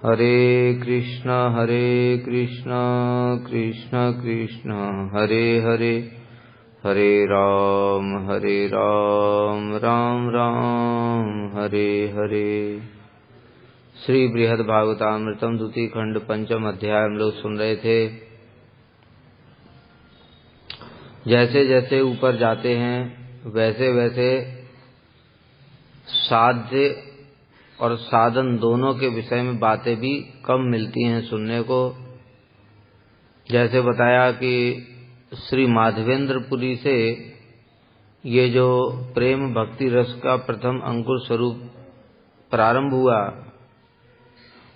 हरे कृष्णा कृष्ण कृष्ण हरे हरे, हरे राम राम राम हरे हरे। श्री बृहद भागवतामृतम द्वितीय खंड पंचम अध्याय हम लोग सुन रहे थे। जैसे जैसे ऊपर जाते हैं वैसे वैसे साध्य और साधन दोनों के विषय में बातें भी कम मिलती हैं सुनने को। जैसे बताया कि श्री माधवेंद्रपुरी से ये जो प्रेम भक्ति रस का प्रथम अंकुर स्वरूप प्रारंभ हुआ,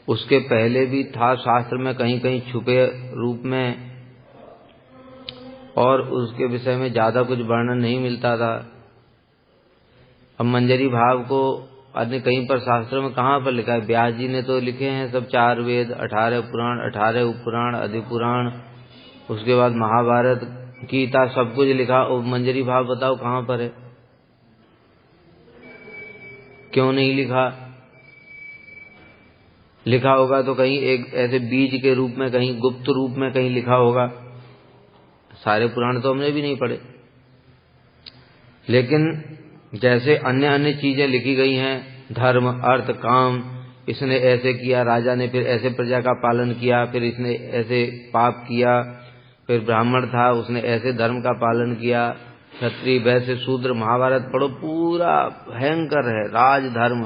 उसके पहले भी था शास्त्र में कहीं कहीं छुपे रूप में, और उसके विषय में ज्यादा कुछ वर्णन नहीं मिलता था। अब मंजरी भाव को अन्य कहीं पर शास्त्र में कहाँ पर लिखा है? व्यास जी ने तो लिखे हैं सब 4 वेद, 18 पुराण, 18 उपपुराण, अधिपुराण, उसके बाद महाभारत, गीता, सब कुछ लिखा। और मंजरी भाव बताओ कहाँ पर है? क्यों नहीं लिखा? लिखा होगा तो कहीं एक ऐसे बीज के रूप में, कहीं गुप्त रूप में कहीं लिखा होगा। सारे पुराण तो हमने भी नहीं पढ़े, लेकिन जैसे अन्य अन्य चीजें लिखी गई हैं, धर्म अर्थ काम, इसने ऐसे किया, राजा ने फिर ऐसे प्रजा का पालन किया, फिर इसने ऐसे पाप किया, फिर ब्राह्मण था उसने ऐसे धर्म का पालन किया, क्षत्रिय वैसे शूद्र, महाभारत पढ़ो पूरा भयंकर है। राज धर्म,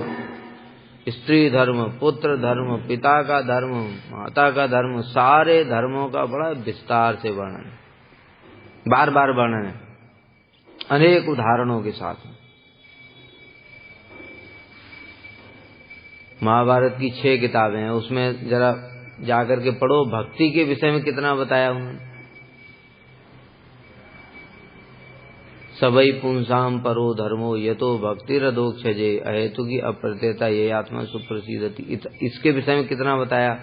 स्त्री धर्म, पुत्र धर्म, पिता का धर्म, माता का धर्म, सारे धर्मों का बड़ा विस्तार से वर्णन, बार बार वर्णन है अनेक उदाहरणों के साथ। महाभारत की 6 किताबें हैं, उसमें जरा जाकर के पढ़ो भक्ति के विषय में कितना बताया उन्होंने। सबई पुंसाम परो धर्मो यतो भक्तिरदोक्षजे अहेतु की अप्रत्यता ये आत्मा सुप्रसिद्धति, इसके विषय में कितना बताया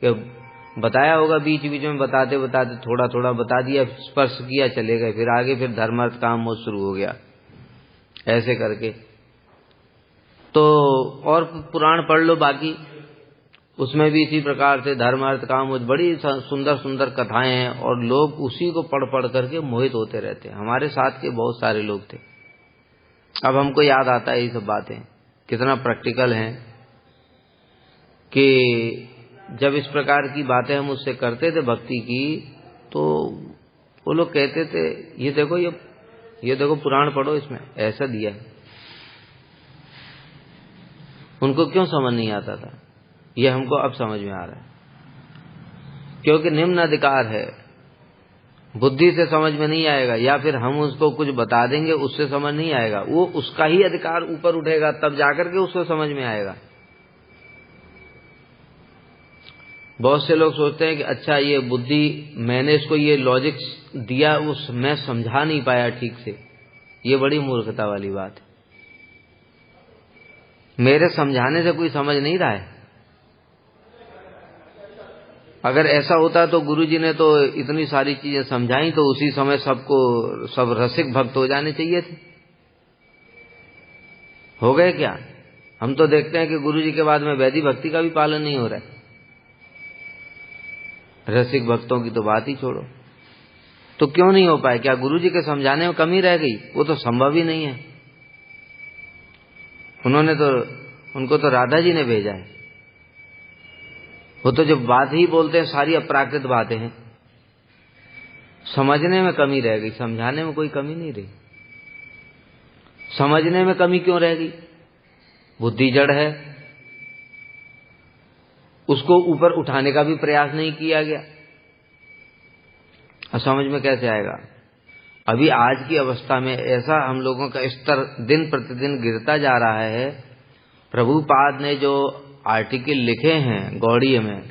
कि बताया होगा, बीच बीच में बताते बताते थोड़ा थोड़ा बता दिया, स्पर्श किया, चले गए, फिर आगे फिर धर्म अर्थ काम मोक्ष शुरू हो गया ऐसे करके। तो और पुराण पढ़ लो बाकी, उसमें भी इसी प्रकार से धर्म अर्थ काम मोक्ष, बड़ी सुंदर सुंदर कथाएं हैं, और लोग उसी को पढ़ पढ़ करके मोहित होते रहते हैं। हमारे साथ के बहुत सारे लोग थे। अब हमको याद आता है ये सब बातें कितना प्रैक्टिकल हैं, कि जब इस प्रकार की बातें हम उससे करते थे भक्ति की, तो वो लोग कहते थे ये देखो पुराण पढ़ो, इसमें ऐसा दिया है। उनको क्यों समझ नहीं आता था? ये हमको अब समझ में आ रहा है, क्योंकि निम्न अधिकार है, बुद्धि से समझ में नहीं आएगा, या फिर हम उसको कुछ बता देंगे उससे समझ नहीं आएगा, वो उसका ही अधिकार ऊपर उठेगा तब जाकर के उसको समझ में आएगा। बहुत से लोग सोचते हैं कि अच्छा ये बुद्धि, मैंने इसको ये लॉजिक दिया, उस मैं समझा नहीं पाया ठीक से। ये बड़ी मूर्खता वाली बात है। मेरे समझाने से कोई समझ नहीं रहा है। अगर ऐसा होता तो गुरुजी ने तो इतनी सारी चीजें समझाई, तो उसी समय सब रसिक भक्त हो जाने चाहिए थे। हो गए क्या? हम तो देखते हैं कि गुरुजी के बाद में वैदिक भक्ति का भी पालन नहीं हो रहा है। रसिक भक्तों की तो बात ही छोड़ो। तो क्यों नहीं हो पाए? क्या गुरुजी के समझाने में कमी रह गई? वो तो संभव ही नहीं है। उनको तो राधा जी ने भेजा है। वो तो जब बात ही बोलते हैं सारी अपराकृत बातें हैं। समझने में कमी रह गई, समझाने में कोई कमी नहीं रही। समझने में कमी क्यों रह गई? बुद्धि जड़ है, उसको ऊपर उठाने का भी प्रयास नहीं किया गया। और समझ में कैसे आएगा? अभी आज की अवस्था में ऐसा हम लोगों का स्तर दिन प्रतिदिन गिरता जा रहा है। प्रभुपाद ने जो आर्टिकल लिखे हैं गौड़ीय में,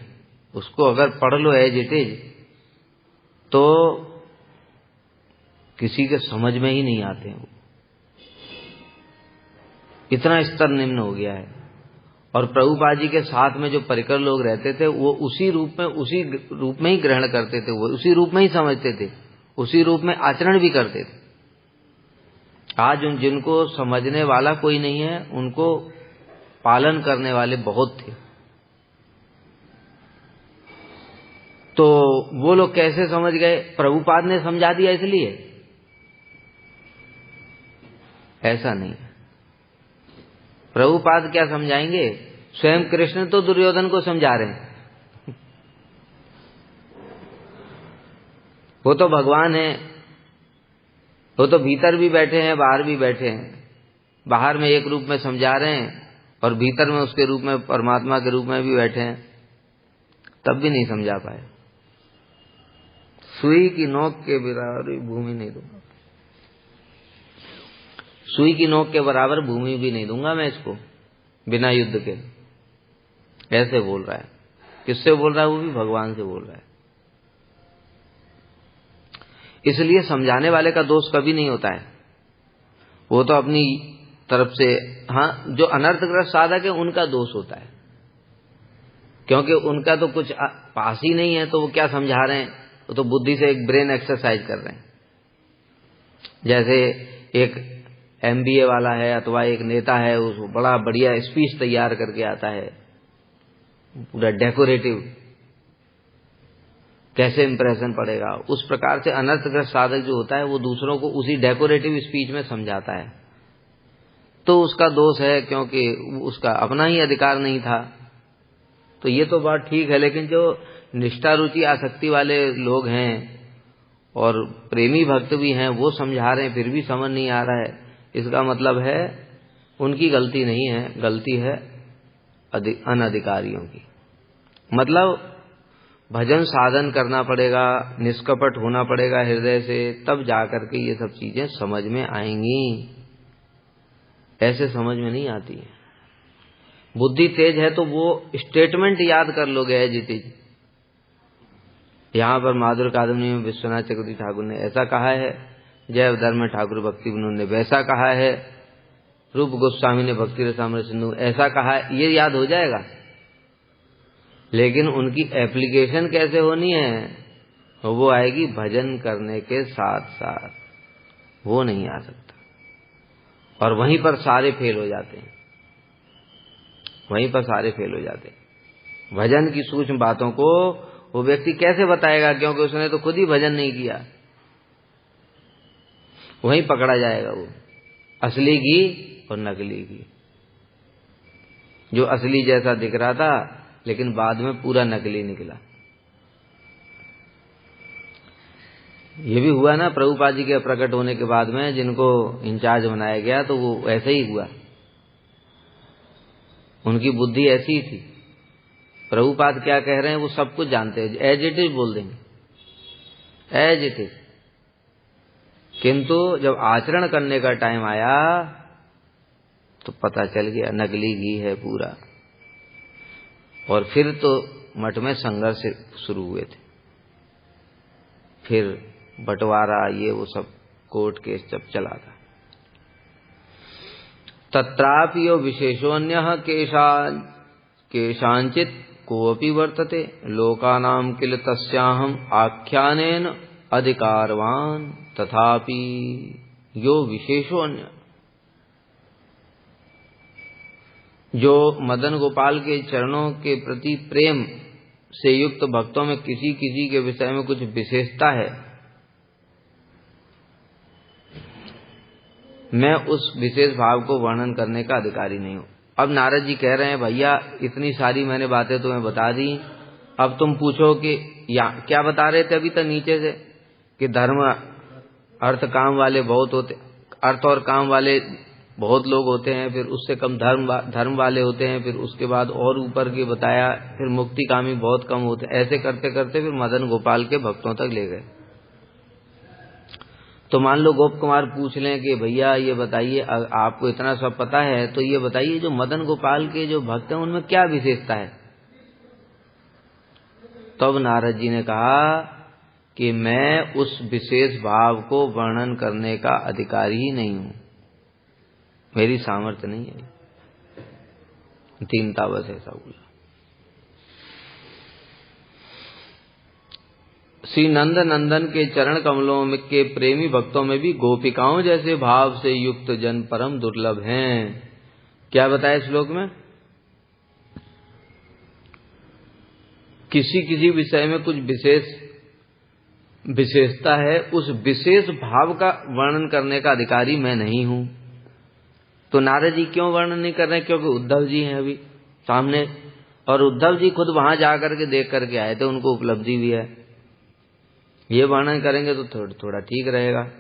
उसको अगर पढ़ लो एज इट इज, तो किसी के समझ में ही नहीं आते हैं। इतना स्तर निम्न हो गया है। और प्रभुपाद जी के साथ में जो परिकर लोग रहते थे, वो उसी रूप में ही ग्रहण करते थे, वो उसी रूप में ही समझते थे, उसी रूप में आचरण भी करते थे। आज जिनको समझने वाला कोई नहीं है, उनको पालन करने वाले बहुत थे। तो वो लोग कैसे समझ गए? प्रभुपाद ने समझा दिया इसलिए? ऐसा नहीं है। प्रभुपाद क्या समझाएंगे? स्वयं कृष्ण तो दुर्योधन को समझा रहे हैं। वो तो भगवान है, वो तो भीतर भी बैठे हैं बाहर भी बैठे हैं। बाहर में एक रूप में समझा रहे हैं और भीतर में उसके रूप में परमात्मा के रूप में भी बैठे हैं, तब भी नहीं समझा पाए। सुई की नोक के बराबर भूमि नहीं दूंगा, सुई की नोक के बराबर भूमि भी नहीं दूंगा मैं इसको बिना युद्ध के। ऐसे बोल रहा है। किससे बोल रहा है? वो भी भगवान से बोल रहा है। इसलिए समझाने वाले का दोष कभी नहीं होता है। वो तो अपनी तरफ से, हाँ, जो अनर्थग्रस्त साधक है उनका दोष होता है, क्योंकि उनका तो कुछ पास ही नहीं है, तो वो क्या समझा रहे हैं? वो तो बुद्धि से एक ब्रेन एक्सरसाइज कर रहे हैं। जैसे एक MBA वाला है अथवा एक नेता है, उसको बड़ा बढ़िया स्पीच तैयार करके आता है, पूरा डेकोरेटिव, कैसे इंप्रेशन पड़ेगा। उस प्रकार से अनर्थग्रस्त साधक जो होता है वो दूसरों को उसी डेकोरेटिव स्पीच में समझाता है, तो उसका दोष है, क्योंकि उसका अपना ही अधिकार नहीं था। तो ये तो बात ठीक है, लेकिन जो निष्ठा रुचि आसक्ति वाले लोग हैं और प्रेमी भक्त भी हैं, वो समझा रहे हैं फिर भी समझ नहीं आ रहा है, इसका मतलब है उनकी गलती नहीं है, गलती है अनधिकारियों की। मतलब भजन साधन करना पड़ेगा, निष्कपट होना पड़ेगा हृदय से, तब जाकर के ये सब चीजें समझ में आएंगी। ऐसे समझ में नहीं आती है। बुद्धि तेज है तो वो स्टेटमेंट याद कर लोगे एज इट इज। यहां पर माधुर कादम्बनी में विश्वनाथ चक्रवर्ती ठाकुर ने ऐसा कहा है, जय धर्म में ठाकुर भक्ति विनोद ने वैसा कहा है, रूप गोस्वामी ने भक्ति रसामृत सिंधु ऐसा कहा है, ये याद हो जाएगा। लेकिन उनकी एप्लीकेशन कैसे होनी है, तो वो आएगी भजन करने के साथ साथ, वो नहीं आ सकता। और वहीं पर सारे फेल हो जाते हैं, वहीं पर सारे फेल हो जाते हैं। भजन की सूक्ष्म बातों को वो व्यक्ति कैसे बताएगा, क्योंकि उसने तो खुद ही भजन नहीं किया। वहीं पकड़ा जाएगा वो असली की और नकली की। जो असली जैसा दिख रहा था लेकिन बाद में पूरा नकली निकला। ये भी हुआ ना प्रभुपाद जी के प्रकट होने के बाद में, जिनको इंचार्ज बनाया गया तो वो ऐसे ही हुआ। उनकी बुद्धि ऐसी ही थी, प्रभुपाद क्या कह रहे हैं वो सब कुछ जानते हैं, एज इट इज बोल देंगे, एज इट इज। किंतु जब आचरण करने का टाइम आया तो पता चल गया नकली घी है पूरा। और फिर तो मठ में संघर्ष शुरू हुए थे, फिर बंटवारा, ये वो सब कोर्ट केस जब चला था। तत्रापि यो विशेषोऽन्यः केषाञ्चित् कोऽपि वर्तते लोकानां किल तस्याहम् आख्यानेन अधिकारवान् तथापि यो विशेषोऽन्य। जो मदन गोपाल के चरणों के प्रति प्रेम से युक्त भक्तों में किसी किसी के विषय में कुछ विशेषता है, मैं उस विशेष भाव को वर्णन करने का अधिकारी नहीं हूं। अब नारद जी कह रहे हैं, भैया इतनी सारी मैंने बातें तुम्हें बता दी, अब तुम पूछो कि क्या बता रहे थे अभी तक नीचे से, कि धर्म अर्थ काम वाले बहुत होते, अर्थ और काम वाले बहुत लोग होते हैं, फिर उससे कम धर्म वाले होते हैं, फिर उसके बाद और ऊपर के बताया, फिर मुक्तिकामी बहुत कम होते। ऐसे करते करते फिर मदन गोपाल के भक्तों तक ले गए। तो मान लो गोप कुमार पूछ लें कि भैया ये बताइए, आपको इतना सब पता है तो ये बताइए जो मदन गोपाल के जो भक्त हैं उनमें क्या विशेषता है। तब नारद जी ने कहा कि मैं उस विशेष भाव को वर्णन करने का अधिकारी ही नहीं हूं, मेरी सामर्थ्य नहीं है। दीनता बस ऐसा बोला। श्री नंद नंदन के चरण कमलों में के प्रेमी भक्तों में भी गोपिकाओं जैसे भाव से युक्त जन परम दुर्लभ हैं। क्या बताया श्लोक में? किसी किसी विषय में कुछ विशेषता है, उस विशेष भाव का वर्णन करने का अधिकारी मैं नहीं हूं। तो नारद जी क्यों वर्णन नहीं कर रहे? क्योंकि उद्धव जी हैं अभी सामने, और उद्धव जी खुद वहां जाकर के देख करके आए थे, उनको उपलब्धि भी है। ये वर्णन करेंगे तो थोड़ा ठीक रहेगा,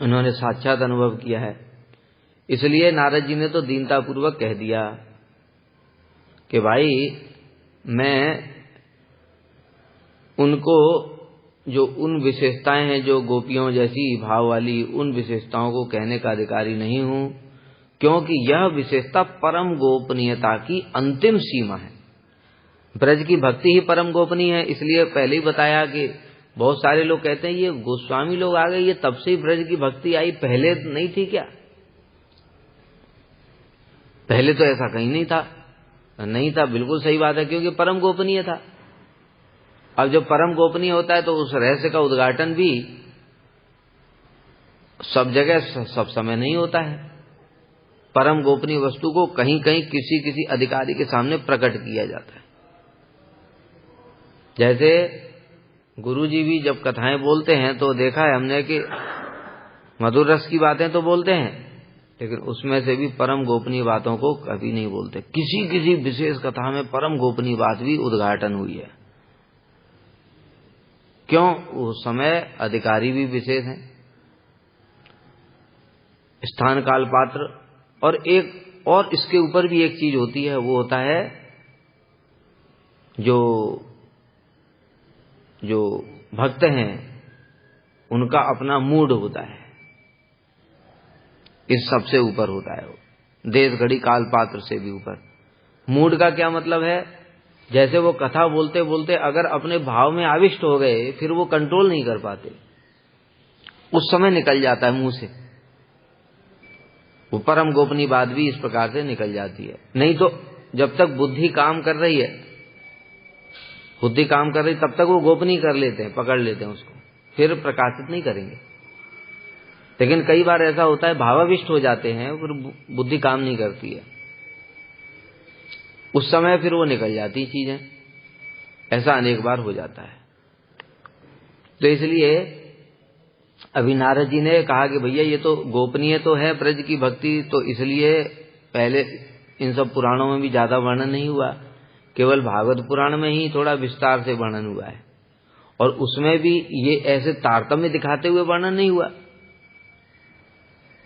उन्होंने साक्षात अनुभव किया है। इसलिए नारद जी ने तो दीनतापूर्वक कह दिया कि भाई मैं उनको जो उन विशेषताएं हैं जो गोपियों जैसी भाव वाली, उन विशेषताओं को कहने का अधिकारी नहीं हूं, क्योंकि यह विशेषता परम गोपनीयता की अंतिम सीमा है। ब्रज की भक्ति ही परम गोपनीय है। इसलिए पहले ही बताया कि बहुत सारे लोग कहते हैं ये गोस्वामी लोग आ गए, ये तब से ही ब्रज की भक्ति आई, पहले नहीं थी क्या? पहले तो ऐसा कहीं नहीं था। नहीं था, बिल्कुल सही बात है, क्योंकि परम गोपनीय था। अब जब परम गोपनीय होता है तो उस रहस्य का उद्घाटन भी सब जगह सब समय नहीं होता है। परम गोपनीय वस्तु को कहीं कहीं किसी किसी अधिकारी के सामने प्रकट किया जाता है। जैसे गुरुजी भी जब कथाएं बोलते हैं तो देखा है हमने कि मधुर रस की बातें तो बोलते हैं, लेकिन उसमें से भी परम गोपनीय बातों को कभी नहीं बोलते। किसी किसी विशेष कथा में परम गोपनीय बात भी उद्घाटन हुई है। क्यों? उस समय अधिकारी भी विशेष हैं, स्थान काल पात्र, और इसके ऊपर भी एक चीज होती है, वो होता है जो भक्त हैं उनका अपना मूड होता है, इस सबसे ऊपर होता है वो, देश घड़ी काल पात्र से भी ऊपर। मूड का क्या मतलब है? जैसे वो कथा बोलते बोलते अगर अपने भाव में आविष्ट हो गए, फिर वो कंट्रोल नहीं कर पाते, उस समय निकल जाता है मुंह से। वो परम गोपनीय बात भी इस प्रकार से निकल जाती है। नहीं तो जब तक बुद्धि काम कर रही है, तब तक वो गोपनीय कर लेते हैं, पकड़ लेते हैं उसको, फिर प्रकाशित नहीं करेंगे। लेकिन कई बार ऐसा होता है, भावाविष्ट हो जाते हैं, फिर बुद्धि काम नहीं करती है, उस समय फिर वो निकल जाती चीजें। ऐसा अनेक बार हो जाता है। तो इसलिए अभी नारद जी ने कहा कि भैया ये तो गोपनीय तो है ब्रज की भक्ति, तो इसलिए पहले इन सब पुराणों में भी ज्यादा वर्णन नहीं हुआ, केवल भागवत पुराण में ही थोड़ा विस्तार से वर्णन हुआ है, और उसमें भी ये ऐसे तारतम्य दिखाते हुए वर्णन नहीं हुआ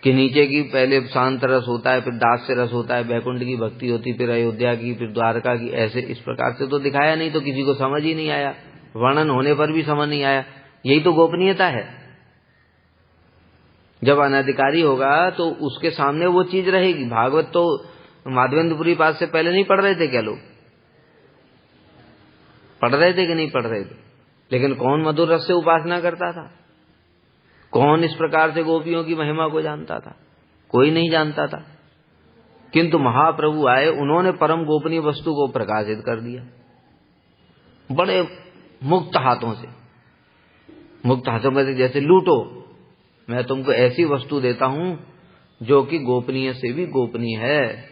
कि नीचे की पहले शांत रस होता है, फिर दास्य रस होता है, बैकुंठ की भक्ति होती, फिर अयोध्या की, फिर द्वारका की, ऐसे इस प्रकार से तो दिखाया नहीं, तो किसी को समझ ही नहीं आया, वर्णन होने पर भी समझ नहीं आया। यही तो गोपनीयता है। जब अनधिकारी होगा तो उसके सामने वो चीज रहेगी। भागवत तो माधवेंद्रपुरी पास से पहले नहीं पढ़ रहे थे क्या लोग? पढ़ रहे थे कि नहीं पढ़ रहे थे? लेकिन कौन मधुर रस से उपासना करता था? कौन इस प्रकार से गोपियों की महिमा को जानता था? कोई नहीं जानता था। किंतु महाप्रभु आए, उन्होंने परम गोपनीय वस्तु को प्रकाशित कर दिया, बड़े मुक्त हाथों से। मुक्त हाथों में से जैसे लूटो, मैं तुमको ऐसी वस्तु देता हूं जो कि गोपनीय से भी गोपनीय है।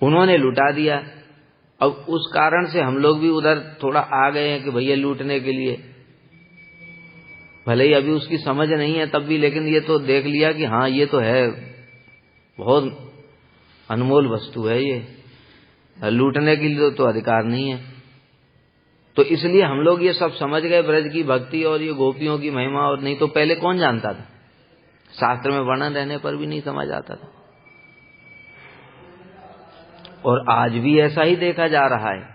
उन्होंने लुटा दिया। अब उस कारण से हम लोग भी उधर थोड़ा आ गए हैं कि भैया लूटने के लिए, भले ही अभी उसकी समझ नहीं है तब भी, लेकिन ये तो देख लिया कि हाँ ये तो है, बहुत अनमोल वस्तु है ये, लूटने के लिए तो अधिकार नहीं है। तो इसलिए हम लोग ये सब समझ गए, ब्रज की भक्ति और ये गोपियों की महिमा। और नहीं तो पहले कौन जानता था? शास्त्र में वर्णन रहने पर भी नहीं समझ आता था। और आज भी ऐसा ही देखा जा रहा है।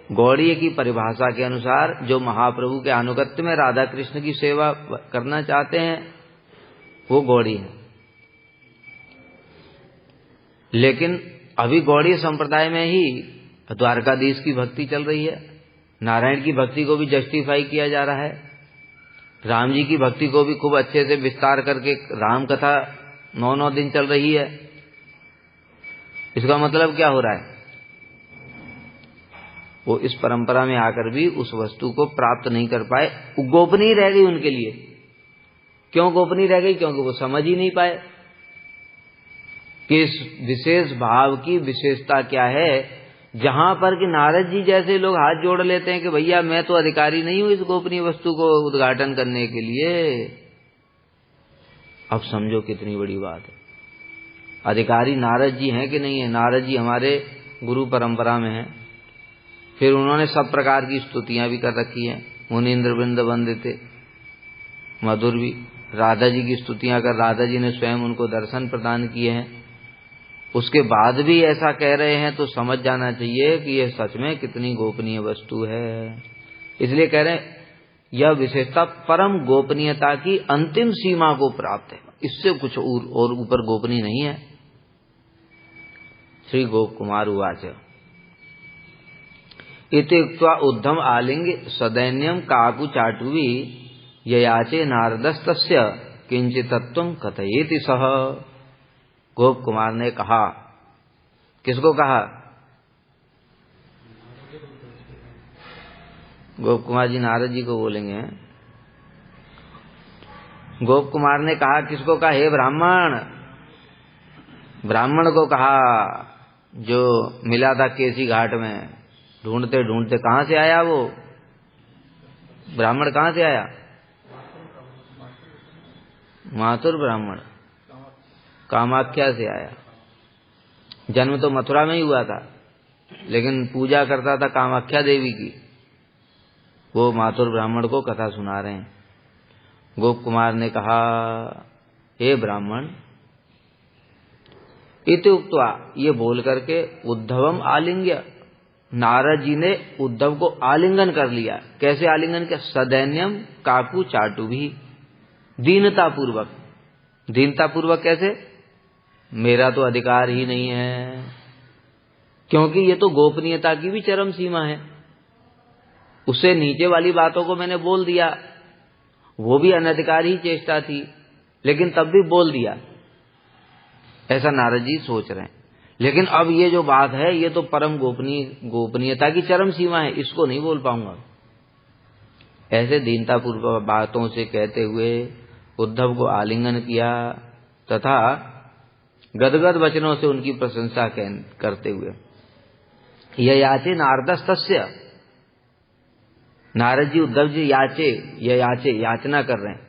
गौड़ीय की परिभाषा के अनुसार जो महाप्रभु के अनुगत्य में राधा कृष्ण की सेवा करना चाहते हैं वो गौड़ी है। लेकिन अभी गौड़ीय संप्रदाय में ही द्वारकाधीश की भक्ति चल रही है, नारायण की भक्ति को भी जस्टिफाई किया जा रहा है, राम जी की भक्ति को भी खूब अच्छे से विस्तार करके राम कथा 9-9 दिन चल रही है। इसका मतलब क्या हो रहा है? वो इस परंपरा में आकर भी उस वस्तु को प्राप्त नहीं कर पाए, गोपनीय रह गई उनके लिए। क्यों गोपनीय रह गई? क्योंकि वो समझ ही नहीं पाए कि इस विशेष भाव की विशेषता क्या है, जहां पर कि नारद जी जैसे लोग हाथ जोड़ लेते हैं कि भैया मैं तो अधिकारी नहीं हूं इस गोपनीय वस्तु को उद्घाटन करने के लिए, अब समझो कितनी बड़ी बात है। अधिकारी नारद जी हैं कि नहीं है? नारद जी हमारे गुरु परंपरा में हैं। फिर उन्होंने सब प्रकार की स्तुतियां भी कर रखी हैं। मुनीन्द्र वृंद वंदिते, मधुर भी राधा जी की स्तुतियां कर, राधा जी ने स्वयं उनको दर्शन प्रदान किए हैं। उसके बाद भी ऐसा कह रहे हैं तो समझ जाना चाहिए कि यह सच में कितनी गोपनीय वस्तु है। इसलिए कह रहे हैं यह विशेषता परम गोपनीयता की अंतिम सीमा को प्राप्त है, इससे कुछ और ऊपर गोपनीय नहीं है। श्री गोप कुमार उवाच इति उक्त्वा उद्धम आलिंग्य सदैन्यम काकु चाटुवी ययाचे नारदस्तस्य किंचितत्वं कथयेति सह। गोप कुमार ने कहा, किसको कहा? गोप कुमार जी नारद जी को बोलेंगे। गोप कुमार ने कहा, किसको कहा? हे ब्राह्मण, ब्राह्मण को कहा जो मिला था केसी घाट में, ढूंढते ढूंढते कहां से आया वो ब्राह्मण? कहां से आया? माथुर ब्राह्मण, कामाख्या से आया। जन्म तो मथुरा में ही हुआ था, लेकिन पूजा करता था कामाख्या देवी की। वो माथुर ब्राह्मण को कथा सुना रहे हैं। गोप कुमार ने कहा, हे ब्राह्मण, इति उक्त्वा, ये बोल करके उद्धवम आलिंग्य, नारद जी ने उद्धव को आलिंगन कर लिया। कैसे आलिंगन किया? सदैन्यम काकु चाटु भी, दीनता पूर्वक। दीनता पूर्वक कैसे? मेरा तो अधिकार ही नहीं है, क्योंकि ये तो गोपनीयता की भी चरम सीमा है। उससे नीचे वाली बातों को मैंने बोल दिया, वो भी अनधिकारी चेष्टा थी, लेकिन तब भी बोल दिया, ऐसा नारद जी सोच रहे हैं। लेकिन अब ये जो बात है ये तो परम गोपनीयता की चरम सीमा है, इसको नहीं बोल पाऊंगा। ऐसे दीनतापूर्वक बातों से कहते हुए उद्धव को आलिंगन किया तथा गदगद वचनों से उनकी प्रशंसा करते हुए यह याचे नारदस्तस्य, नारद जी उद्धव जी याचे, यह याचे याचना कर रहे हैं।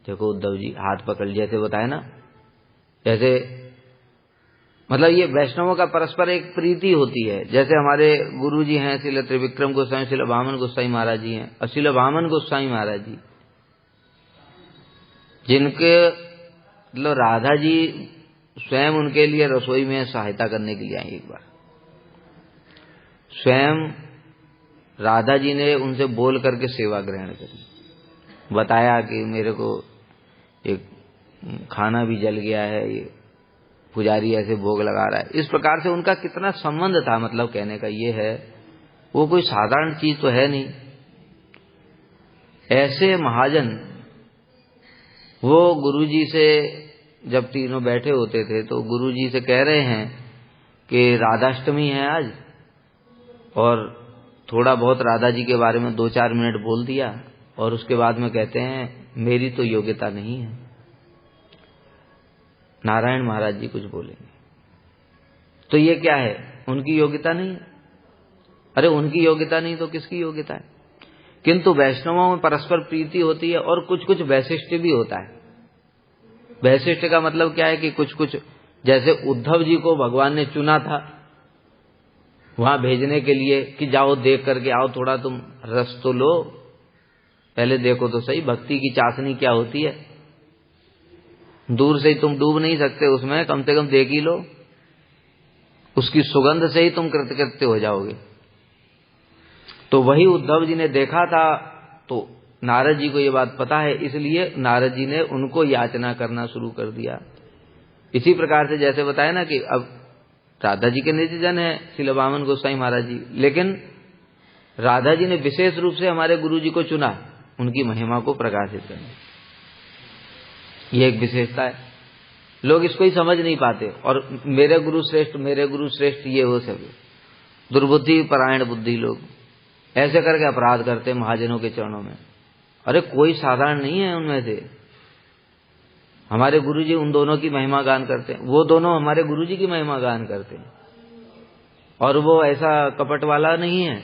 देखो उद्धव जी हाथ पकड़, जैसे बताया ना, जैसे मतलब ये वैष्णवों का परस्पर एक प्रीति होती है। जैसे हमारे गुरु जी हैं श्रील त्रिविक्रम गोस्वामी, श्रील वामन गोस्वामी महाराज जी हैं, और श्रील वामन गोस्वामी महाराज जी, जिनके मतलब राधा जी स्वयं उनके लिए रसोई में सहायता करने के लिए आई। एक बार स्वयं राधा जी ने उनसे बोल करके सेवा ग्रहण करी, बताया कि मेरे को एक खाना भी जल गया है, ये पुजारी ऐसे भोग लगा रहा है। इस प्रकार से उनका कितना संबंध था, मतलब कहने का ये है, वो कोई साधारण चीज तो है नहीं। ऐसे महाजन वो गुरुजी से जब तीनों बैठे होते थे तो गुरुजी से कह रहे हैं कि राधाष्टमी है आज, और थोड़ा बहुत राधा जी के बारे में 2-4 मिनट बोल दिया, और उसके बाद में कहते हैं मेरी तो योग्यता नहीं है। नारायण महाराज जी कुछ बोलेंगे तो ये क्या है? उनकी योग्यता नहीं है। अरे उनकी योग्यता नहीं तो किसकी योग्यता है? किंतु वैष्णवों में परस्पर प्रीति होती है, और कुछ कुछ वैशिष्ट भी होता है। वैशिष्ट का मतलब क्या है कि कुछ कुछ, जैसे उद्धव जी को भगवान ने चुना था वहां भेजने के लिए कि जाओ देख करके आओ, थोड़ा तुम रस तो लो, पहले देखो तो सही भक्ति की चाशनी क्या होती है। दूर से ही तुम डूब नहीं सकते उसमें, कम से कम देख ही लो, उसकी सुगंध से ही तुम कृतकृत्य हो जाओगे। तो वही उद्धव जी ने देखा था, तो नारद जी को ये बात पता है, इसलिए नारद जी ने उनको याचना करना शुरू कर दिया। इसी प्रकार से जैसे बताया ना कि अब राधा जी के निज जन है श्रील वामन गोस्वामी महाराज जी, लेकिन राधा जी ने विशेष रूप से हमारे गुरु जी को चुना उनकी महिमा को प्रकाशित करने। ये एक विशेषता है, लोग इसको ही समझ नहीं पाते, और मेरे गुरु श्रेष्ठ ये वो सब दुर्बुद्धि परायण बुद्धि लोग ऐसे करके अपराध करते हैं महाजनों के चरणों में। अरे कोई साधारण नहीं है उनमें से। हमारे गुरुजी उन दोनों की महिमा गान करते हैं, वो दोनों हमारे गुरुजी की महिमा गान करते हैं। और वो ऐसा कपट वाला नहीं है।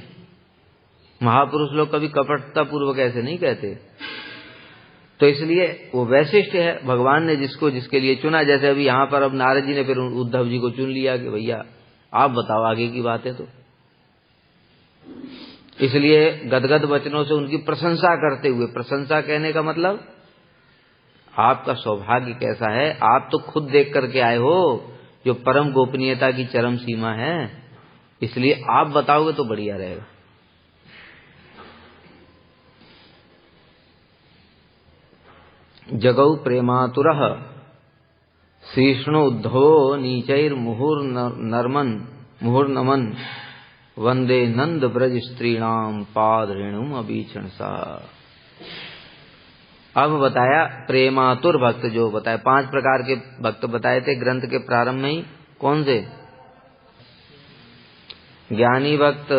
महापुरुष लोग कभी कपटता पूर्वक ऐसे नहीं कहते। तो इसलिए वो वैशिष्ट है, भगवान ने जिसको जिसके लिए चुना। जैसे अभी यहाँ पर अब नारद जी ने फिर उद्धव जी को चुन लिया कि भैया आप बताओ आगे की बातें। तो इसलिए गदगद वचनों से उनकी प्रशंसा करते हुए, प्रशंसा कहने का मतलब आपका सौभाग्य कैसा है, आप तो खुद देख करके आए हो जो परम गोपनीयता की चरम सीमा है, इसलिए आप बताओगे तो बढ़िया रहेगा। जगौ प्रेमातुरः श्रीष्णु उद्धवो नीचैर मुहुर्नमन वंदे नंद ब्रज स्त्रीणाम पाद रेणुम अभीक्षण सा। अब बताया प्रेमातुर भक्त, जो बताया 5 प्रकार के भक्त बताए थे ग्रंथ के प्रारंभ में ही। कौन से? ज्ञानी भक्त,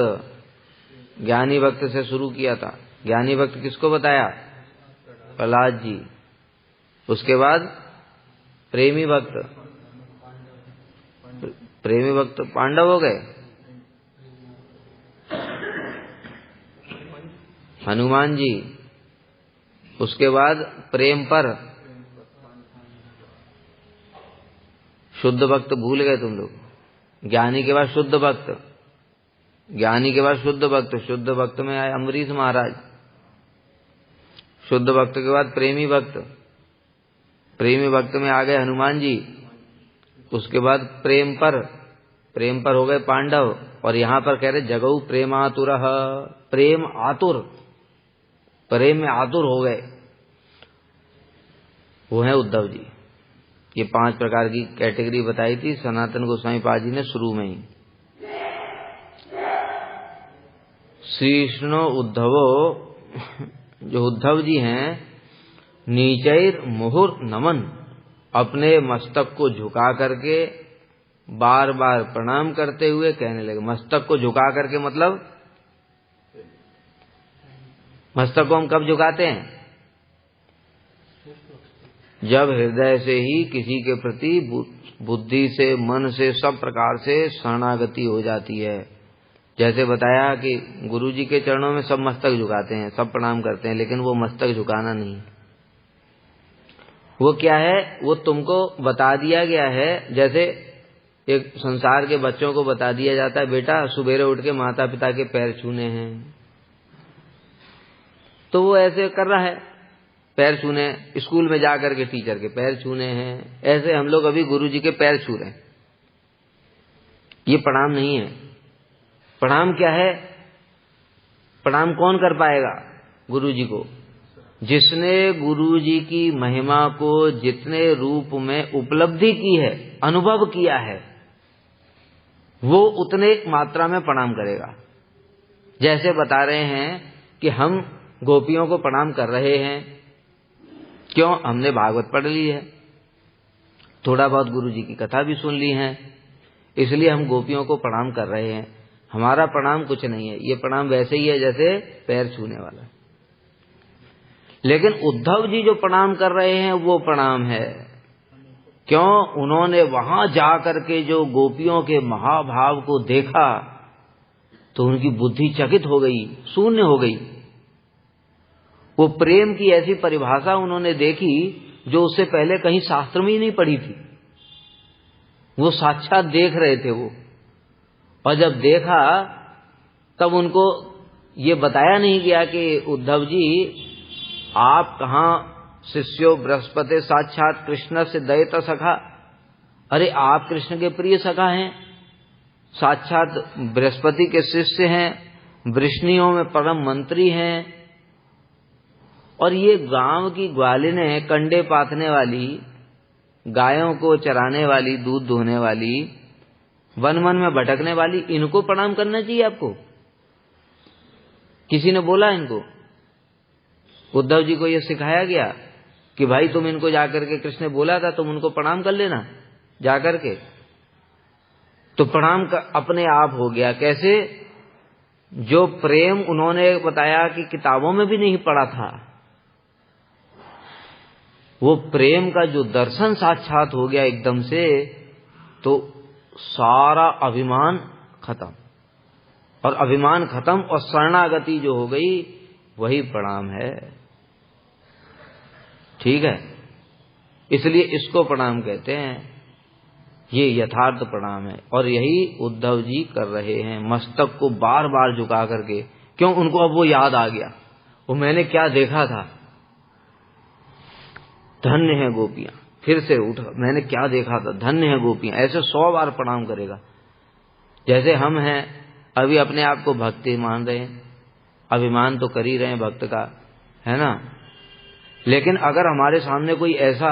ज्ञानी भक्त से शुरू किया था। ज्ञानी भक्त किसको बताया? प्रहलाद जी। उसके बाद प्रेमी भक्त, प्रेमी भक्त पांडव हो गए। हनुमान जी। उसके बाद प्रेम पर शुद्ध भक्त भूल गए तुम लोग। ज्ञानी के बाद शुद्ध भक्त, ज्ञानी के बाद शुद्ध भक्त, शुद्ध भक्त में आए अम्बरीश महाराज। शुद्ध भक्त के बाद प्रेमी भक्त, प्रेमी भक्त में आ गए हनुमान जी। उसके बाद प्रेम पर हो गए पांडव। और यहां पर कह रहे जगऊ प्रेमातुरः, प्रेम आतुर, प्रेम में आतुर हो गए, वो है उद्धव जी। ये 5 प्रकार की कैटेगरी बताई थी सनातन गोस्वामी पाद जी ने शुरू में ही। श्रीष्णु उद्धवो, जो उद्धव जी हैं, नीचैर मुहुर नमन, अपने मस्तक को झुका करके बार बार प्रणाम करते हुए कहने लगे। मस्तक को झुका करके मतलब मस्तक को हम कब झुकाते हैं? जब हृदय से ही किसी के प्रति बुद्धि से, मन से, सब प्रकार से शरणागति हो जाती है। जैसे बताया कि गुरु जी के चरणों में सब मस्तक झुकाते हैं, सब प्रणाम करते हैं, लेकिन वो मस्तक झुकाना नहीं। वो क्या है? वो तुमको बता दिया गया है। जैसे एक संसार के बच्चों को बता दिया जाता है, बेटा सुबेरे उठ के माता पिता के पैर छूने हैं, तो वो ऐसे कर रहा है, पैर छूने। स्कूल में जाकर के टीचर के पैर छूने हैं। ऐसे हम लोग अभी गुरु जी के पैर छू रहे हैं। ये प्रणाम नहीं है। प्रणाम क्या है? प्रणाम कौन कर पाएगा गुरु जी को? जिसने गुरु जी की महिमा को जितने रूप में उपलब्धि की है, अनुभव किया है, वो उतने मात्रा में प्रणाम करेगा। जैसे बता रहे हैं कि हम गोपियों को प्रणाम कर रहे हैं। क्यों? हमने भागवत पढ़ ली है, थोड़ा बहुत गुरु जी की कथा भी सुन ली है, इसलिए हम गोपियों को प्रणाम कर रहे हैं। हमारा प्रणाम कुछ नहीं है, ये प्रणाम वैसे ही है जैसे पैर छूने वाला। लेकिन उद्धव जी जो प्रणाम कर रहे हैं वो प्रणाम है। क्यों? उन्होंने वहां जाकर के जो गोपियों के महाभाव को देखा तो उनकी बुद्धि चकित हो गई, शून्य हो गई। वो प्रेम की ऐसी परिभाषा उन्होंने देखी जो उससे पहले कहीं शास्त्र में ही नहीं पढ़ी थी। वो साक्षात देख रहे थे वो। और जब देखा तब उनको ये बताया नहीं गया कि उद्धव जी आप कहाँ शिष्यो बृहस्पति साक्षात कृष्ण से दयित सखा। अरे आप कृष्ण के प्रिय सखा हैं, साक्षात बृहस्पति के शिष्य हैं, वृष्णियों में परम मंत्री हैं। और ये गांव की ग्वालिनें, कंडे पाथने वाली, गायों को चराने वाली, दूध दोहने वाली, वन वन में भटकने वाली, इनको प्रणाम करना चाहिए आपको? किसी ने बोला इनको? उद्धव जी को यह सिखाया गया कि भाई तुम इनको जाकर के, कृष्ण ने बोला था तुम उनको प्रणाम कर लेना जाकर के। तो प्रणाम का अपने आप हो गया। कैसे? जो प्रेम उन्होंने बताया कि किताबों में भी नहीं पढ़ा था, वो प्रेम का जो दर्शन साक्षात हो गया एकदम से, तो सारा अभिमान खत्म, और अभिमान खत्म, और शरणागति जो हो गई वही प्रणाम है। ठीक है, इसलिए इसको प्रणाम कहते हैं, ये यथार्थ प्रणाम है। और यही उद्धव जी कर रहे हैं, मस्तक को बार बार झुका करके। क्यों? उनको अब वो याद आ गया, वो मैंने क्या देखा था, धन्य है गोपियां। फिर से उठा, मैंने क्या देखा था, धन्य है गोपियां। ऐसे 100 बार प्रणाम करेगा। जैसे हम हैं, अभी अपने आप को भक्ति मान रहे हैं, अभिमान तो कर ही रहे हैं भक्त का, है ना। लेकिन अगर हमारे सामने कोई ऐसा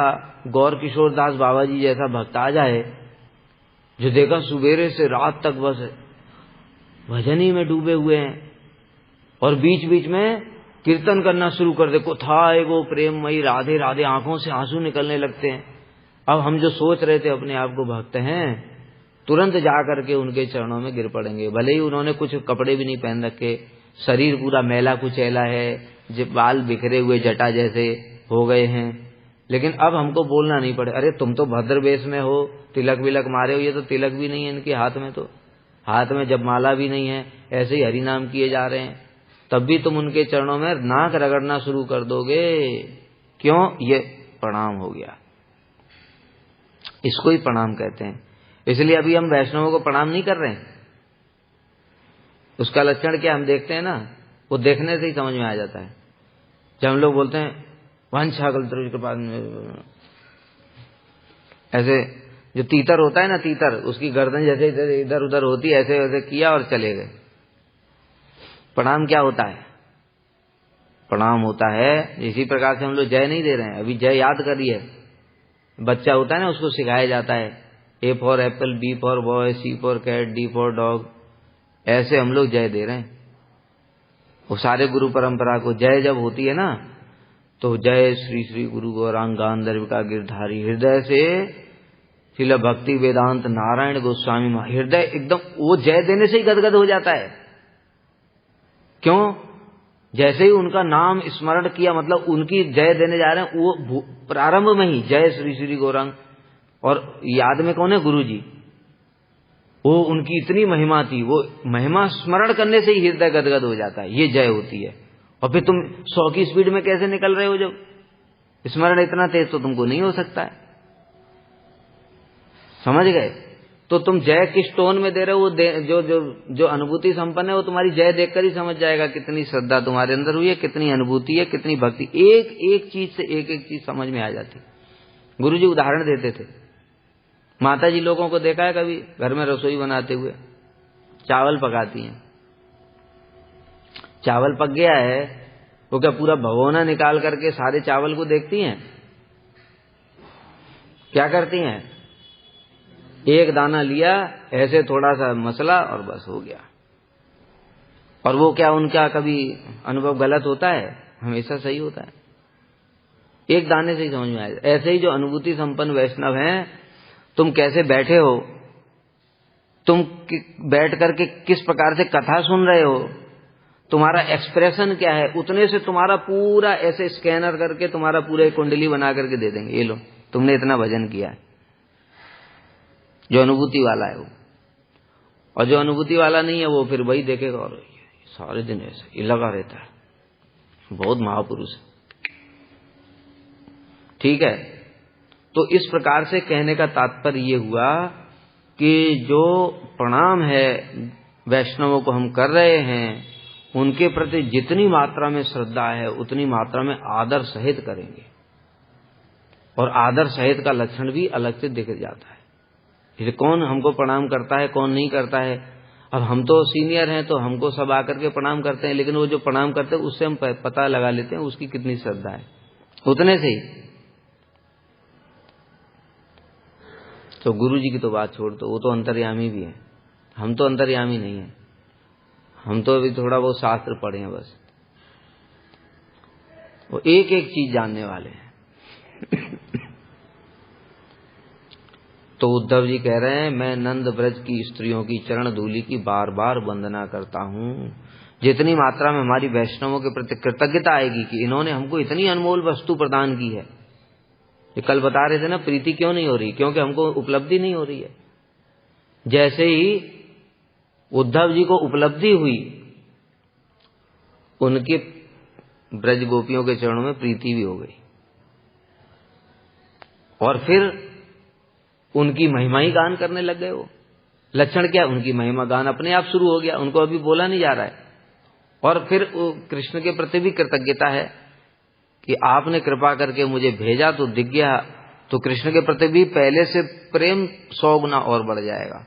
गौर किशोर दास बाबा जी जैसा भक्त आ जाए, जो देखा सुबेरे से रात तक बस भजन ही में डूबे हुए हैं, और बीच बीच में कीर्तन करना शुरू कर दे, कोथाए गो प्रेममयी राधे राधे, आंखों से आंसू निकलने लगते हैं। अब हम जो सोच रहे थे अपने आप को भक्त हैं, तुरंत जा करके उनके चरणों में गिर पड़ेंगे। भले ही उन्होंने कुछ कपड़े भी नहीं पहन रखे, शरीर पूरा मैला कुचैला है, बाल बिखरे हुए जटा जैसे हो गए हैं, लेकिन अब हमको बोलना नहीं पड़े, अरे तुम तो भद्र वेश में हो, तिलक विलक मारे हो। ये तो तिलक भी नहीं है इनके हाथ में, तो हाथ में जब माला भी नहीं है, ऐसे ही हरिनाम किए जा रहे हैं, तब भी तुम उनके चरणों में नाक रगड़ना शुरू कर दोगे। क्यों? ये प्रणाम हो गया, इसको ही प्रणाम कहते हैं। इसलिए अभी हम वैष्णवों को प्रणाम नहीं कर रहे हैं। उसका लक्षण क्या हम देखते हैं ना, वो देखने से ही समझ में आ जाता है। जब हम लोग बोलते हैं वंशागल के पास में, ऐसे जो तीतर होता है ना, तीतर, उसकी गर्दन जैसे इधर उधर होती है, ऐसे वैसे किया और चले गए। प्रणाम क्या होता है? प्रणाम होता है इसी प्रकार से हम लोग जय नहीं दे रहे हैं। अभी जय याद करिए, बच्चा होता है ना, उसको सिखाया जाता है A for apple, B for boy, C for cat, D for dog, ऐसे हम लोग जय दे रहे हैं। वो सारे गुरु परंपरा को जय जब होती है ना, तो जय श्री श्री गुरु गौरांग गांधर्विका गिरधारी हृदय से श्रील भक्ति वेदांत नारायण गोस्वामी, हृदय एकदम वो जय देने से ही गदगद हो जाता है। क्यों? जैसे ही उनका नाम स्मरण किया, मतलब उनकी जय देने जा रहे हैं, वो प्रारंभ में ही जय श्री श्री गौरांग, और याद में कौन है? गुरु जी। वो उनकी इतनी महिमा थी, वो महिमा स्मरण करने से ही हृदय गदगद हो जाता है, ये जय होती है। और फिर तुम 100 की स्पीड में कैसे निकल रहे हो? जब स्मरण इतना तेज तो तुमको नहीं हो सकता है। समझ गए? तो तुम जय किस टोन में दे रहे हो, वो जो अनुभूति संपन्न है, वो तुम्हारी जय देखकर ही समझ जाएगा कितनी श्रद्धा तुम्हारे अंदर हुई है, कितनी अनुभूति है, कितनी भक्ति। एक एक चीज से एक एक चीज समझ में आ जाती। गुरु जी उदाहरण देते थे। माता जी लोगों को देखा है कभी घर में रसोई बनाते हुए? चावल पकाती हैं, चावल पक गया है, वो क्या पूरा भगोना निकाल करके सारे चावल को देखती हैं? क्या करती हैं? एक दाना लिया, ऐसे थोड़ा सा मसला और बस हो गया। और वो क्या उनका कभी अनुभव गलत होता है? हमेशा सही होता है। एक दाने से ही समझ में आए। ऐसे ही जो अनुभूति संपन्न वैष्णव हैं, तुम कैसे बैठे हो, तुम बैठ करके किस प्रकार से कथा सुन रहे हो, तुम्हारा एक्सप्रेशन क्या है, उतने से तुम्हारा पूरा ऐसे स्कैनर करके तुम्हारा पूरा कुंडली बना करके दे देंगे, ये लो तुमने इतना भजन किया है। जो अनुभूति वाला है वो, और जो अनुभूति वाला नहीं है वो फिर वही देखेगा और सारे दिन ऐसे ही लगा रहता है, बहुत महापुरुष है। ठीक है, तो इस प्रकार से कहने का तात्पर्य ये हुआ कि जो प्रणाम है वैष्णवों को हम कर रहे हैं, उनके प्रति जितनी मात्रा में श्रद्धा है उतनी मात्रा में आदर सहित करेंगे। और आदर सहित का लक्षण भी अलग से दिख जाता है। इसलिए कौन हमको प्रणाम करता है, कौन नहीं करता है। अब हम तो सीनियर हैं तो हमको सब आकर के प्रणाम करते हैं, लेकिन वो जो प्रणाम करते हैं उससे हम पता लगा लेते हैं उसकी कितनी श्रद्धा है, उतने से ही। तो गुरु जी की तो बात छोड़ दो, वो तो अंतर्यामी भी है, हम तो अंतर्यामी नहीं है। हम तो अभी थोड़ा बहुत शास्त्र पढ़े हैं बस, वो एक एक चीज जानने वाले हैं। तो उद्धव जी कह रहे हैं, मैं नंद ब्रज की स्त्रियों की चरण धूलि की बार बार वंदना करता हूँ। जितनी मात्रा में हमारी वैष्णवों के प्रति कृतज्ञता आएगी कि इन्होंने हमको इतनी अनमोल वस्तु प्रदान की है। ये कल बता रहे थे ना, प्रीति क्यों नहीं हो रही? क्योंकि हमको उपलब्धि नहीं हो रही है। जैसे ही उद्धव जी को उपलब्धि हुई, उनके ब्रज गोपियों के चरणों में प्रीति भी हो गई, और फिर उनकी महिमा ही गान करने लग गए। वो लक्षण क्या, उनकी महिमा गान अपने आप शुरू हो गया, उनको अभी बोला नहीं जा रहा है। और फिर कृष्ण के प्रति भी कृतज्ञता है कि आपने कृपा करके मुझे भेजा तो दिख गया, तो कृष्ण के प्रति भी पहले से प्रेम 100 गुना और बढ़ जाएगा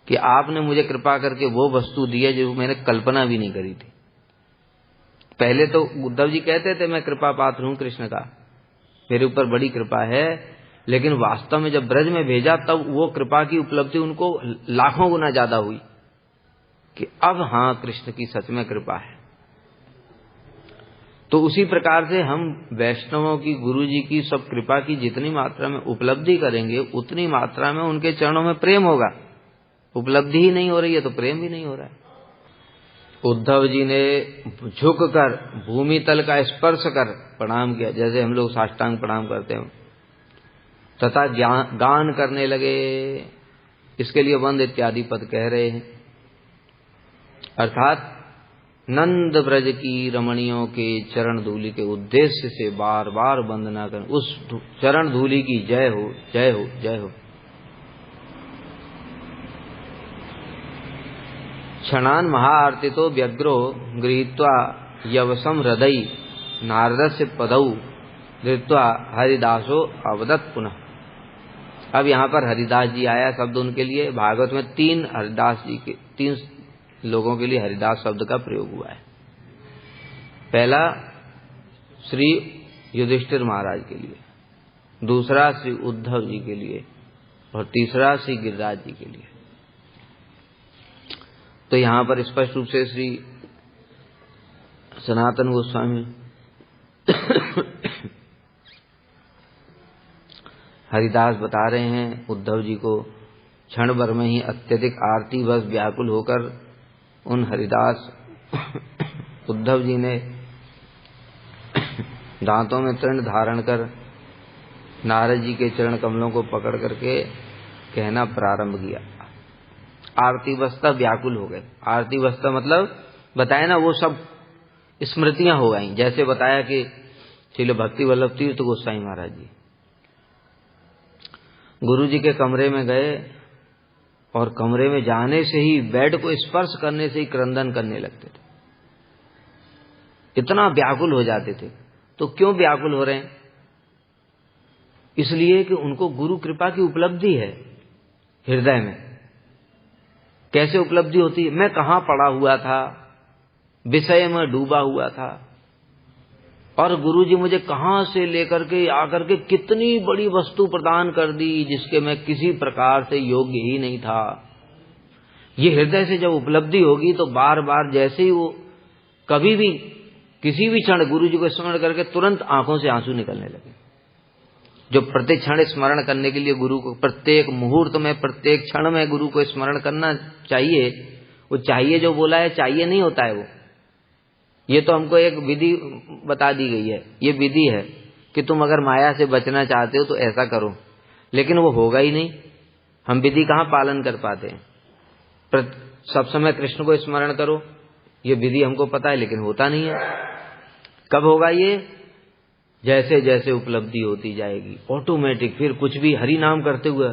कि आपने मुझे कृपा करके वो वस्तु दी है जो मैंने कल्पना भी नहीं करी थी। पहले तो उद्धव जी कहते थे मैं कृपा पात्र हूं कृष्ण का, मेरे ऊपर बड़ी कृपा है, लेकिन वास्तव में जब ब्रज में भेजा तब वो कृपा की उपलब्धि उनको लाखों गुना ज्यादा हुई कि अब हाँ कृष्ण की सच में कृपा है। तो उसी प्रकार से हम वैष्णवों की, गुरु जी की सब कृपा की जितनी मात्रा में उपलब्धि करेंगे उतनी मात्रा में उनके चरणों में प्रेम होगा। उपलब्धि ही नहीं हो रही है तो प्रेम भी नहीं हो रहा है। उद्धव जी ने झुककर भूमि तल का स्पर्श कर प्रणाम किया, जैसे हम लोग साष्टांग प्रणाम करते हैं, तथा गान करने लगे। इसके लिए वंद इत्यादि पद कह रहे हैं, अर्थात नंद ब्रज की रमणियों के चरण धूलि के उद्देश्य से बार बार वंदना कर, उस चरण धूलि की जय हो, जय हो, जय हो। क्षणान महाआर्तितो व्यग्रो गृहीत्वा यवसम हृदय नारदस्य पदौ धृत्वा हरिदासो अवदत् पुनः। अब यहाँ पर हरिदास जी आया शब्द उनके लिए। भागवत में 3 हरिदास जी के 3 लोगों के लिए हरिदास शब्द का प्रयोग हुआ है। पहला श्री युधिष्ठिर महाराज के लिए, दूसरा श्री उद्धव जी के लिए, और तीसरा श्री गिरिराज जी के लिए। तो यहां पर स्पष्ट रूप से श्री सनातन गोस्वामी हरिदास बता रहे हैं उद्धव जी को। क्षण भर में ही अत्यधिक आरती बस व्याकुल होकर उन हरिदास उद्धव जी ने दांतों में तृण धारण कर नारद जी के चरण कमलों को पकड़ करके कहना प्रारंभ किया। आरती बस्ता व्याकुल हो गए। आरती बस्ता मतलब बताया ना, वो सब स्मृतियां हो गई। जैसे बताया कि श्रील भक्ति वल्लभ तीर्थ गोस्वामी महाराज जी गुरु जी के कमरे में गए और कमरे में जाने से ही, बेड को स्पर्श करने से ही क्रंदन करने लगते थे, इतना व्याकुल हो जाते थे। तो क्यों व्याकुल हो रहे हैं? इसलिए कि उनको गुरु कृपा की उपलब्धि है हृदय में। कैसे उपलब्धि होती है? मैं कहां पड़ा हुआ था, विषय में डूबा हुआ था, और गुरुजी मुझे कहां से लेकर के आकर के कितनी बड़ी वस्तु प्रदान कर दी जिसके मैं किसी प्रकार से योग्य ही नहीं था। ये हृदय से जब उपलब्धि होगी तो बार बार, जैसे ही वो कभी भी किसी भी क्षण गुरुजी को स्मरण करके तुरंत आंखों से आंसू निकलने लगे। जो प्रत्येक क्षण स्मरण करने के लिए गुरु को, प्रत्येक मुहूर्त में, प्रत्येक क्षण में गुरु को स्मरण करना चाहिए, वो चाहिए जो बोला है चाहिए नहीं होता है वो। ये तो हमको एक विधि बता दी गई है, ये विधि है कि तुम अगर माया से बचना चाहते हो तो ऐसा करो, लेकिन वो होगा ही नहीं। हम विधि कहाँ पालन कर पाते हैं? सब समय कृष्ण को स्मरण करो, ये विधि हमको पता है, लेकिन होता नहीं है। कब होगा ये? जैसे जैसे उपलब्धि होती जाएगी ऑटोमेटिक। फिर कुछ भी हरि नाम करते हुए,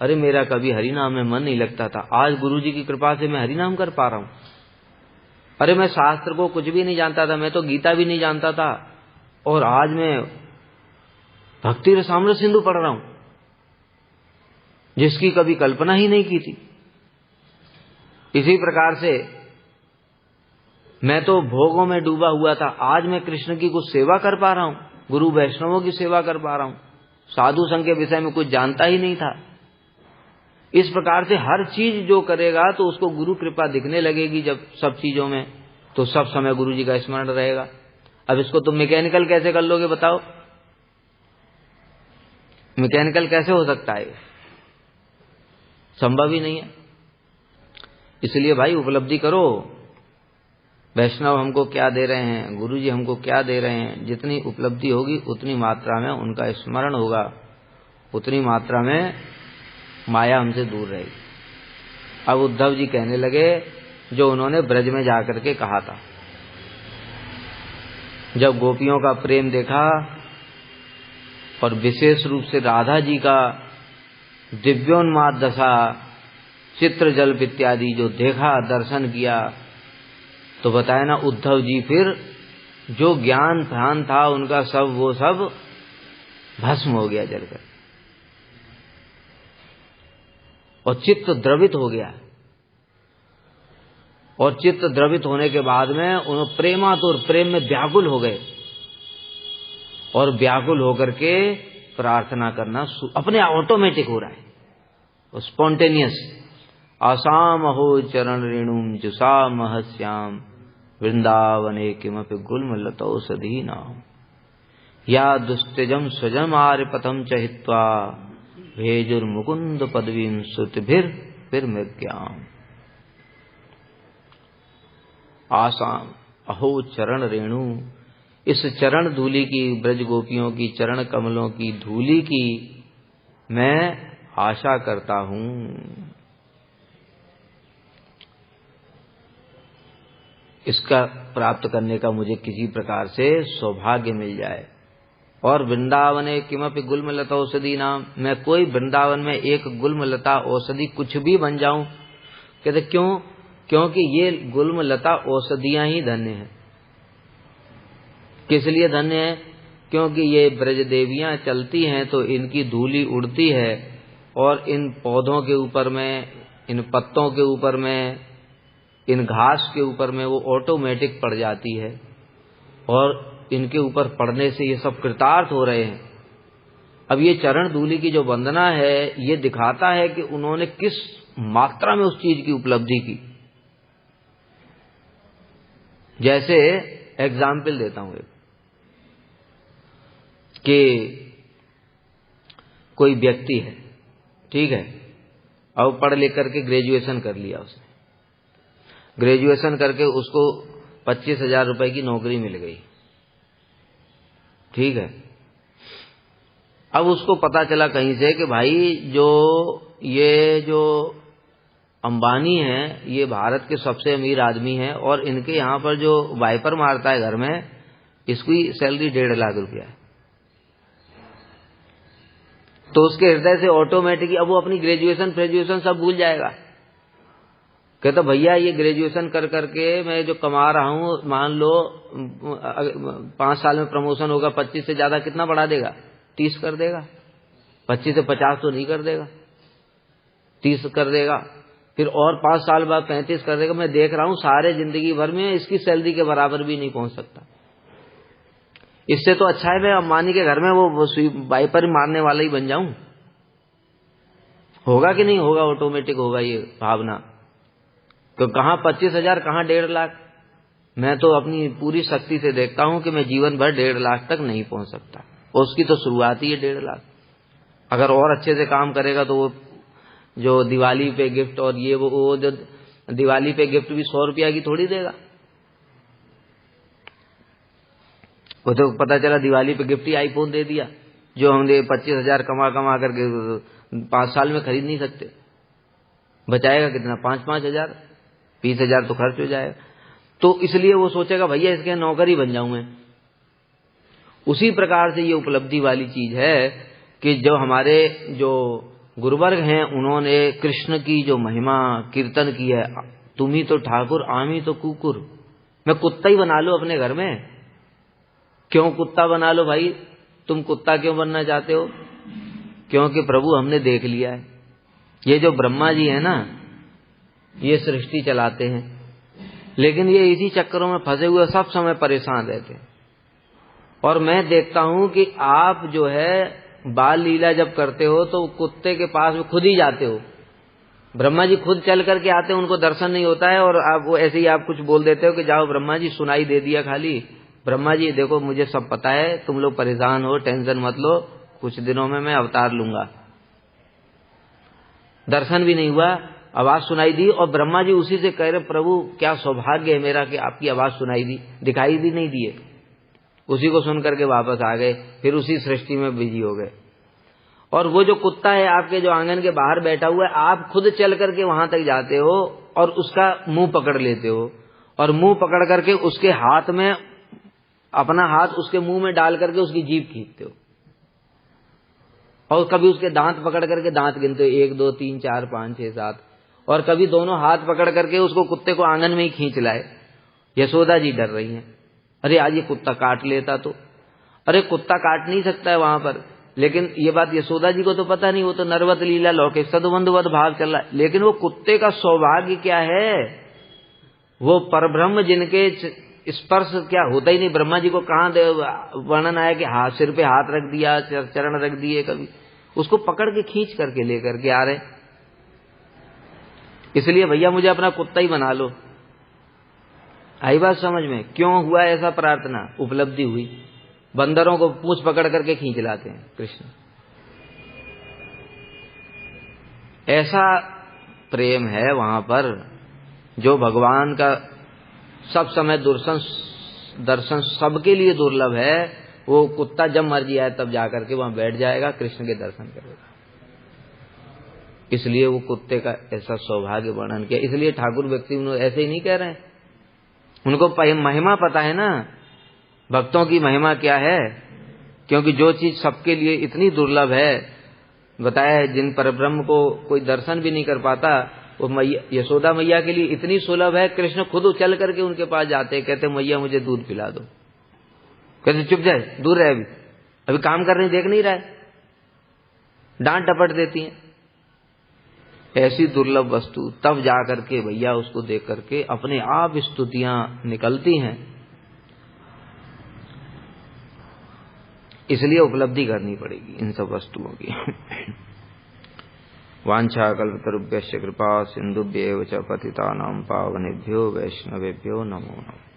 अरे मेरा कभी हरि नाम में मन नहीं लगता था, आज गुरु जी की कृपा से मैं हरि नाम कर पा रहा हूं। अरे मैं शास्त्र को कुछ भी नहीं जानता था, मैं तो गीता भी नहीं जानता था, और आज मैं भक्ति रसामृत सिंधु पढ़ रहा हूं, जिसकी कभी कल्पना ही नहीं की थी। इसी प्रकार से मैं तो भोगों में डूबा हुआ था, आज मैं कृष्ण की कुछ सेवा कर पा रहा हूं, गुरु वैष्णवों की सेवा कर पा रहा हूं, साधु संघ के विषय में कुछ जानता ही नहीं था। इस प्रकार से हर चीज जो करेगा तो उसको गुरु कृपा दिखने लगेगी। जब सब चीजों में, तो सब समय गुरु जी का स्मरण रहेगा। अब इसको तुम मैकेनिकल कैसे कर लोगे बताओ? मैकेनिकल कैसे हो सकता है? संभव ही नहीं है। इसलिए भाई उपलब्धि करो, वैष्णव हमको क्या दे रहे हैं, गुरु जी हमको क्या दे रहे हैं। जितनी उपलब्धि होगी उतनी मात्रा में उनका स्मरण होगा, उतनी मात्रा में माया हमसे दूर रहेगी। अब उद्धव जी कहने लगे जो उन्होंने ब्रज में जाकर के कहा था। जब गोपियों का प्रेम देखा और विशेष रूप से राधा जी का दिव्योन्माद दशा, चित्र जल्प इत्यादि जो देखा, दर्शन किया, तो बताया ना उद्धव जी फिर जो ज्ञान ध्यान था उनका सब वो सब भस्म हो गया जलकर, और चित्त द्रवित हो गया। और चित्त द्रवित होने के बाद में उन्होंने प्रेमातुर प्रेम में व्याकुल हो गए, और व्याकुल होकर के प्रार्थना करना अपने ऑटोमेटिक हो रहा है, स्पॉन्टेनियस। आसाम अहो चरण रेणुम जुसा महस्याम वृंदावने किमपि गुल्मलतौषधि नाम या दुस्त्यजम स्वजम आर्यपथम चहित्वा भेजुर्मुकुंद पदवीं श्रुतिभिर मृग्याम। आसाम अहो चरण रेणु, इस चरण धूलि की, ब्रज गोपियों की चरण कमलों की धूलि की मैं आशा करता हूं। इसका प्राप्त करने का मुझे किसी प्रकार से सौभाग्य मिल जाए। और वृंदावने किमपि गुल्मलता औषधि नाम, मैं कोई वृंदावन में एक गुल्मलता औषधि कुछ भी बन जाऊं। कहते क्यों? क्योंकि ये गुल्मलता औषधियां ही धन्य हैं। किस लिए धन्य है? क्योंकि ये ब्रज देवियां चलती हैं तो इनकी धूली उड़ती है, और इन पौधों के ऊपर में, इन पत्तों के ऊपर में, इन घास के ऊपर में वो ऑटोमेटिक पड़ जाती है, और इनके ऊपर पड़ने से ये सब कृतार्थ हो रहे हैं। अब ये चरण धूलि की जो वंदना है, ये दिखाता है कि उन्होंने किस मात्रा में उस चीज की उपलब्धि की। जैसे एग्जाम्पल देता हूं एक, कि कोई व्यक्ति है, ठीक है, अब पढ़ लिख करके ग्रेजुएशन कर लिया उसने, ग्रेजुएशन करके उसको 25,000 रुपए की नौकरी मिल गई, ठीक है। अब उसको पता चला कहीं से कि भाई जो अंबानी है ये भारत के सबसे अमीर आदमी है, और इनके यहाँ पर जो वाइपर मारता है घर में, इसकी सैलरी 1.5 लाख रुपया है। तो उसके हृदय से ऑटोमेटिकली अब वो अपनी ग्रेजुएशन सब भूल जाएगा। कहता भैया ये ग्रेजुएशन कर करके मैं जो कमा रहा हूं, मान लो 5 साल में प्रमोशन होगा, 25 से ज्यादा कितना बढ़ा देगा? 30 कर देगा। 25 से 50 तो नहीं कर देगा, 30 कर देगा। फिर और 5 साल बाद 35 कर देगा। मैं देख रहा हूं सारे जिंदगी भर में इसकी सैलरी के बराबर भी नहीं पहुंच सकता। इससे तो अच्छा है मैं अंबानी के घर में वो वाइपर मारने वाला ही बन जाऊं। होगा कि नहीं होगा? ऑटोमेटिक होगा ये भावना। तो कहां 25,000, कहां 1.5 लाख। मैं तो अपनी पूरी शक्ति से देखता हूं कि मैं जीवन भर 1.5 लाख तक नहीं पहुंच सकता, और उसकी तो शुरुआत ही है 1.5 लाख। अगर और अच्छे से काम करेगा तो वो जो दिवाली पे गिफ्ट, और ये वो जो दिवाली पे गिफ्ट भी 100 रुपया की थोड़ी देगा। वो तो पता चला दिवाली पे गिफ्ट ही आईफोन दे दिया, जो हमने 25,000 कमा करके 5 साल में खरीद नहीं सकते। बचाएगा कितना? 5-5 हजार, 20,000 तो खर्च हो जाएगा। तो इसलिए वो सोचेगा भैया इसके नौकरी बन जाऊं मैं। उसी प्रकार से ये उपलब्धि वाली चीज है कि जो हमारे जो गुरुवर्ग हैं उन्होंने कृष्ण की जो महिमा कीर्तन की है, तुम ही तो ठाकुर आमी तो कुकुर। मैं कुत्ता ही बना लो अपने घर में। क्यों कुत्ता बना लो भाई? तुम कुत्ता क्यों बनना चाहते हो? क्योंकि प्रभु हमने देख लिया है। ये जो ब्रह्मा जी है ना, ये सृष्टि चलाते हैं, लेकिन ये इसी चक्करों में फंसे हुए सब समय परेशान रहते हैं। और मैं देखता हूं कि आप जो है बाल लीला जब करते हो तो कुत्ते के पास में खुद ही जाते हो। ब्रह्मा जी खुद चल करके आते हैं, उनको दर्शन नहीं होता है, और आप वो ऐसे ही आप कुछ बोल देते हो कि जाओ ब्रह्मा जी, सुनाई दे दिया खाली। ब्रह्मा जी देखो मुझे सब पता है, तुम लोग परेशान हो, टेंशन मत लो, कुछ दिनों में मैं अवतार लूंगा। दर्शन भी नहीं हुआ, आवाज सुनाई दी, और ब्रह्मा जी उसी से कह रहे प्रभु क्या सौभाग्य है मेरा कि आपकी आवाज सुनाई दी, दिखाई भी नहीं दिए। उसी को सुन करके वापस आ गए, फिर उसी सृष्टि में बिजी हो गए। और वो जो कुत्ता है आपके जो आंगन के बाहर बैठा हुआ है, आप खुद चल करके वहां तक जाते हो और उसका मुंह पकड़ लेते हो और मुंह पकड़ करके उसके हाथ में अपना हाथ उसके मुंह में डाल करके उसकी जीभ खींचते हो और कभी उसके दांत पकड़ करके दांत गिनते हो 1 2 3 4 5 6 7 और कभी दोनों हाथ पकड़ करके उसको कुत्ते को आंगन में ही खींच लाए। यशोदा जी डर रही हैं, अरे आज ये कुत्ता काट लेता तो। अरे कुत्ता काट नहीं सकता है वहां पर, लेकिन ये बात यशोदा जी को तो पता नहीं, वो तो नरवत लीला लौके सदबंधुवत भाव चल रहा है। लेकिन वो कुत्ते का सौभाग्य क्या है, वो परब्रह्म जिनके स्पर्श क्या होता ही नहीं। ब्रह्मा जी को कहां वर्णन आया कि हाथ सिर पे हाथ रख दिया, चरण रख दिए, कभी उसको पकड़ के खींच करके लेकर के आ रहे। इसलिए भैया मुझे अपना कुत्ता ही बना लो। आई बात समझ में? क्यों हुआ ऐसा प्रार्थना? उपलब्धि हुई। बंदरों को पूंछ पकड़ करके खींच लाते हैं कृष्ण। ऐसा प्रेम है वहां पर जो भगवान का सब समय दर्शन सबके लिए दुर्लभ है। वो कुत्ता जब मर्जी आए तब जाकर के वहां बैठ जाएगा, कृष्ण के दर्शन करेगा। इसलिए वो कुत्ते का ऐसा सौभाग्य वर्णन किया। इसलिए ठाकुर व्यक्ति ऐसे ही नहीं कह रहे हैं, उनको महिमा पता है ना, भक्तों की महिमा क्या है। क्योंकि जो चीज सबके लिए इतनी दुर्लभ है, बताया है जिन परब्रह्म को कोई दर्शन भी नहीं कर पाता, वो मैया यशोदा मैया के लिए इतनी सुलभ है। कृष्ण खुद चल करके उनके पास जाते, कहते मैया मुझे दूध पिला दो। कहते चुप जाए, दूर रहे, अभी काम कर रही, देख नहीं रहा है, डांट डपट देती हैं। ऐसी दुर्लभ वस्तु तब जा करके भैया उसको देख करके अपने आप स्तुतियां निकलती हैं। इसलिए उपलब्धि करनी पड़ेगी इन सब वस्तुओं की। वांछा कल्पतरुभ्यश्च कृपा सिंधुभ्येव च पतितानां पावनेभ्यो वैष्णवेभ्यो नमो नमः।